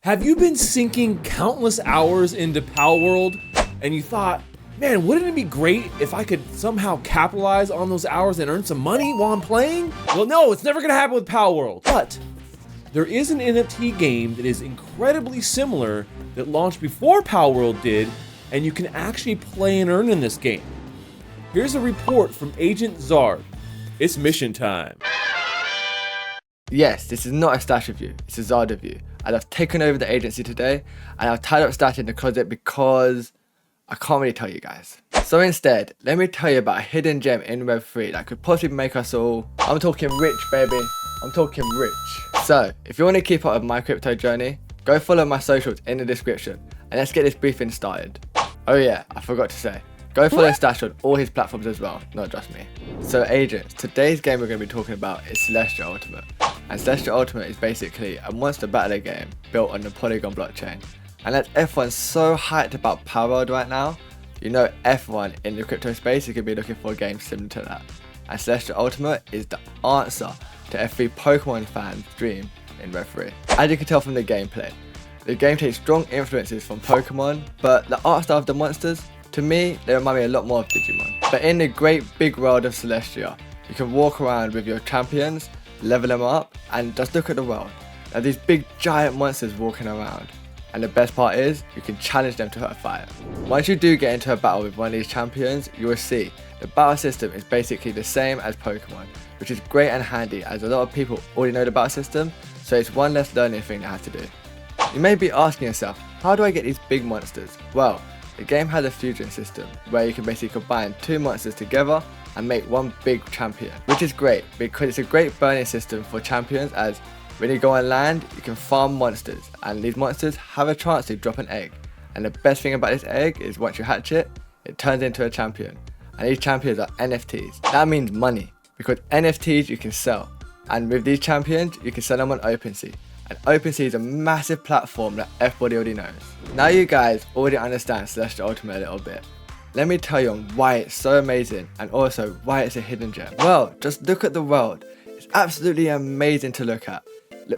Have you been sinking countless hours into Palworld and you thought, man, wouldn't it be great if I could somehow capitalize on those hours and earn some money while I'm playing? Well, no, it's never gonna happen with Palworld. But there is an NFT game that is incredibly similar that launched before Palworld did, and you can actually play and earn in this game. Here's a report from Agent Zard. It's mission time. Yes, this is not a Stash review, it's a Zard review. And I've taken over the agency today, and I've tied up Stash in the closet because I can't really tell you guys. So instead, let me tell you about a hidden gem in Web3 that could possibly make us all, I'm talking rich, baby. I'm talking rich. So, if you want to keep up with my crypto journey, go follow my socials in the description, and let's get this briefing started. Oh yeah, I forgot to say, go follow Stash on all his platforms as well, not just me. So agents, today's game we're going to be talking about is Celestia Ultimate. And Celestia Ultimate is basically a monster battler game built on the Polygon blockchain. And as everyone's so hyped about Palworld right now, you know everyone in the crypto space is going to be looking for a game similar to that. And Celestia Ultimate is the answer to every Pokemon fan's dream in Web3. As you can tell from the gameplay, the game takes strong influences from Pokemon, but the art style of the monsters, to me, they remind me a lot more of Digimon. But in the great big world of Celestia, you can walk around with your champions, level them up, and just look at the world. Now these big giant monsters walking around. And the best part is, you can challenge them to a fight. Once you do get into a battle with one of these champions, you will see the battle system is basically the same as Pokemon, which is great and handy as a lot of people already know the battle system, so it's one less learning thing they have to do. You may be asking yourself, how do I get these big monsters? Well, the game has a fusion system where you can basically combine two monsters together and make one big champion, which is great because it's a great burning system for champions, as when you go on land, you can farm monsters, and these monsters have a chance to drop an egg. And the best thing about this egg is once you hatch it, it turns into a champion. And these champions are NFTs. That means money, because NFTs you can sell. And with these champions, you can sell them on OpenSea. And OpenSea is a massive platform that everybody already knows. Now you guys already understand Celestia Ultimate a little bit. Let me tell you on why it's so amazing and also why it's a hidden gem. Well, just look at the world. It's absolutely amazing to look at.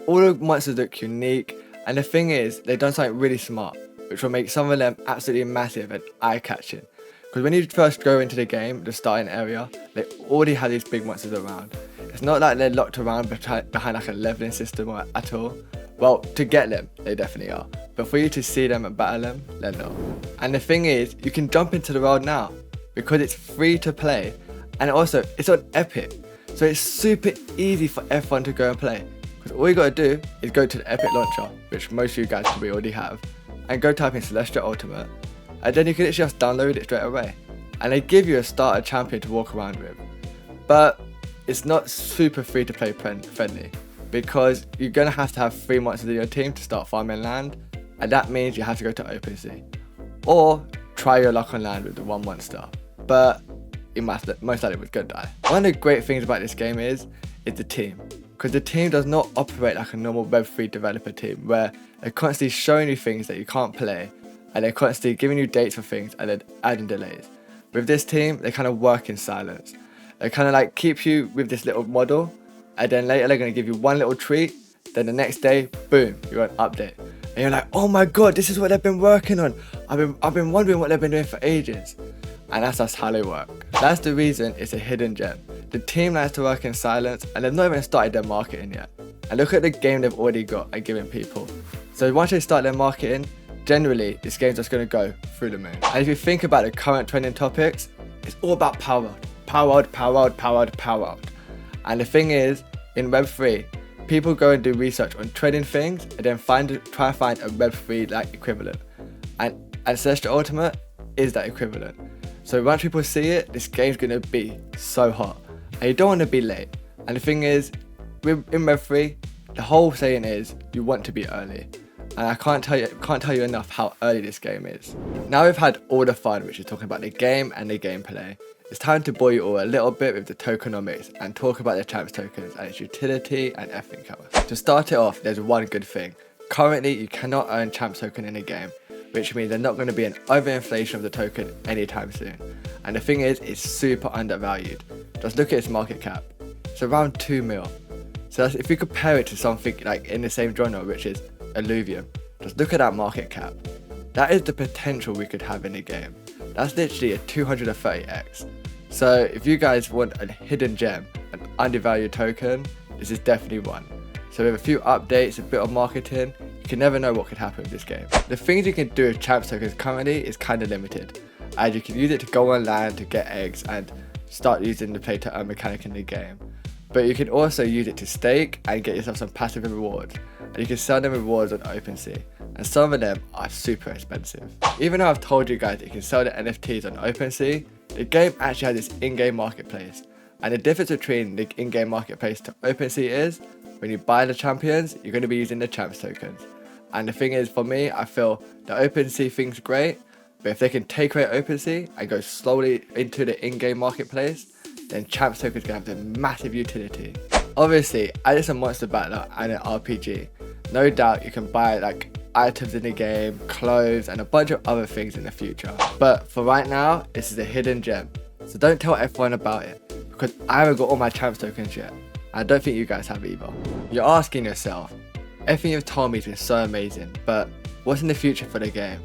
All the monsters look unique, and the thing is, they've done something really smart, which will make some of them absolutely massive and eye-catching. Because when you first go into the game, the starting area, they already have these big monsters around. It's not like they're locked around behind like a leveling system or at all. Well, to get them, they definitely are. But for you to see them and battle them, they're not. And the thing is, you can jump into the world now, because it's free to play, and also, it's on Epic. So it's super easy for everyone to go and play. Because all you gotta do is go to the Epic launcher, which most of you guys probably already have, and go type in Celestia Ultimate, and then you can literally just download it straight away. And they give you a starter champion to walk around with. But it's not super free to play friendly, because you're gonna have to have 3 monsters in your team to start farming land, and that means you have to go to OpenSea. Or try your luck on land with the one monster, but you most likely would go die. One of the great things about this game is the team. Because the team does not operate like a normal Web3 developer team, where they're constantly showing you things that you can't play, and they're constantly giving you dates for things and then adding delays. With this team, they kind of work in silence. They kind of like keep you with this little model, and then later they're going to give you one little treat, then the next day, boom, you're on update. And you're like, oh my god, this is what they've been working on. I've been wondering what they've been doing for ages. And that's just how they work. That's the reason it's a hidden gem. The team likes to work in silence, and they've not even started their marketing yet. And look at the game they've already got and giving people. So once they start their marketing, generally this game's just going to go through the moon. And if you think about the current trending topics, it's all about Palworld. Palworld, Palworld, Palworld, Palworld. And the thing is, in Web3, people go and do research on trending things and then try and find a Web3 like equivalent. And Celestia Ultimate is that equivalent. So once people see it, this game's gonna be so hot. And you don't want to be late. And the thing is, in Web3, the whole saying is, you want to be early. And I can't tell you enough how early this game is. Now we've had all the fun, which is talking about the game and the gameplay. It's time to bore you all a little bit with the tokenomics and talk about the champs tokens and its utility and everything else. To start it off, there's one good thing. Currently, you cannot earn champs token in a game, which means there's not going to be an overinflation of the token anytime soon. And the thing is, it's super undervalued. Just look at its market cap. It's around 2 mil. So if we compare it to something like in the same genre, which is Illuvium, Just look at that market cap. That is the potential we could have in the game. That's literally a 230x. So if you guys want a hidden gem, an undervalued token, this is definitely one. So with a few updates, a bit of marketing, you can never know what could happen with this game. The things you can do with champs tokens currently is kind of limited, as you can use it to go on land to get eggs and start using the play to earn mechanic in the game. But you can also use it to stake and get yourself some passive rewards, and you can sell them rewards on OpenSea, and some of them are super expensive. Even though I've told you guys that you can sell the NFTs on OpenSea, the game actually has this in-game marketplace, and the difference between the in-game marketplace to OpenSea is when you buy the champions, you're going to be using the champs tokens. And the thing is, for me, I feel the OpenSea thing's great, but if they can take away OpenSea and go slowly into the in-game marketplace, then champs tokens can have the massive utility. Obviously, as it's a monster battler and an RPG, no doubt you can buy like items in the game, clothes, and a bunch of other things in the future. But for right now, this is a hidden gem, so don't tell everyone about it, because I haven't got all my champs tokens yet. I don't think you guys have either. You're asking yourself, everything you've told me has been so amazing, but what's in the future for the game?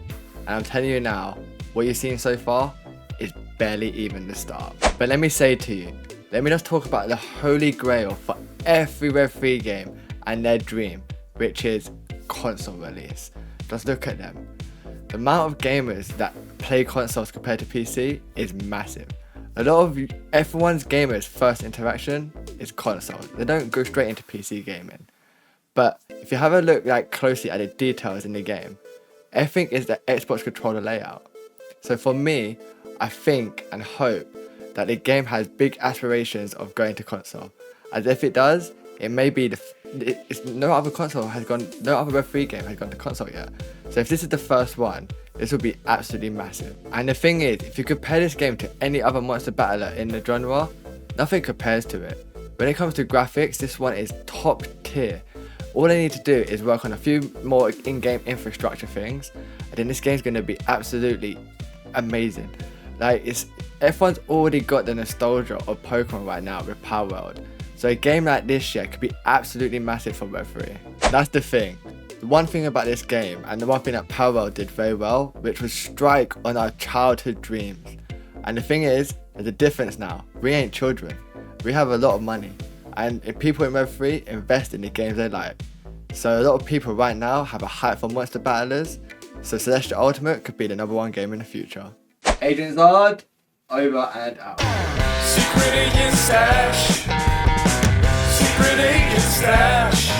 And I'm telling you now, what you've seen so far is barely even the start. But let me say to you, let me just talk about the holy grail for every Web3 game and their dream, which is console release. Just look at them. The amount of gamers that play consoles compared to PC is massive. A lot of everyone's gamers' first interaction is console. They don't go straight into PC gaming. But if you have a look closely at the details in the game, everything is the Xbox controller layout. So for me, I think and hope that the game has big aspirations of going to console. As if it does, it may be no other Web3 game has gone to console yet. So if this is the first one, this will be absolutely massive. And the thing is, if you compare this game to any other monster battler in the genre, nothing compares to it. When it comes to graphics, this one is top tier. All they need to do is work on a few more in-game infrastructure things, and then this game's going to be absolutely amazing. Everyone's already got the nostalgia of Pokemon right now with Palworld. So a game like this could be absolutely massive for Web3. That's the thing. The one thing about this game, and the one thing that Palworld did very well, which was strike on our childhood dreams. And the thing is, there's a difference now. We ain't children. We have a lot of money. And if people in Web3 invest in the games they like. So a lot of people right now have a hype for monster battlers. So Celestia Ultimate could be the #1 game in the future. Agent Zard, over and out. Secret agent stash. Secret agent stash.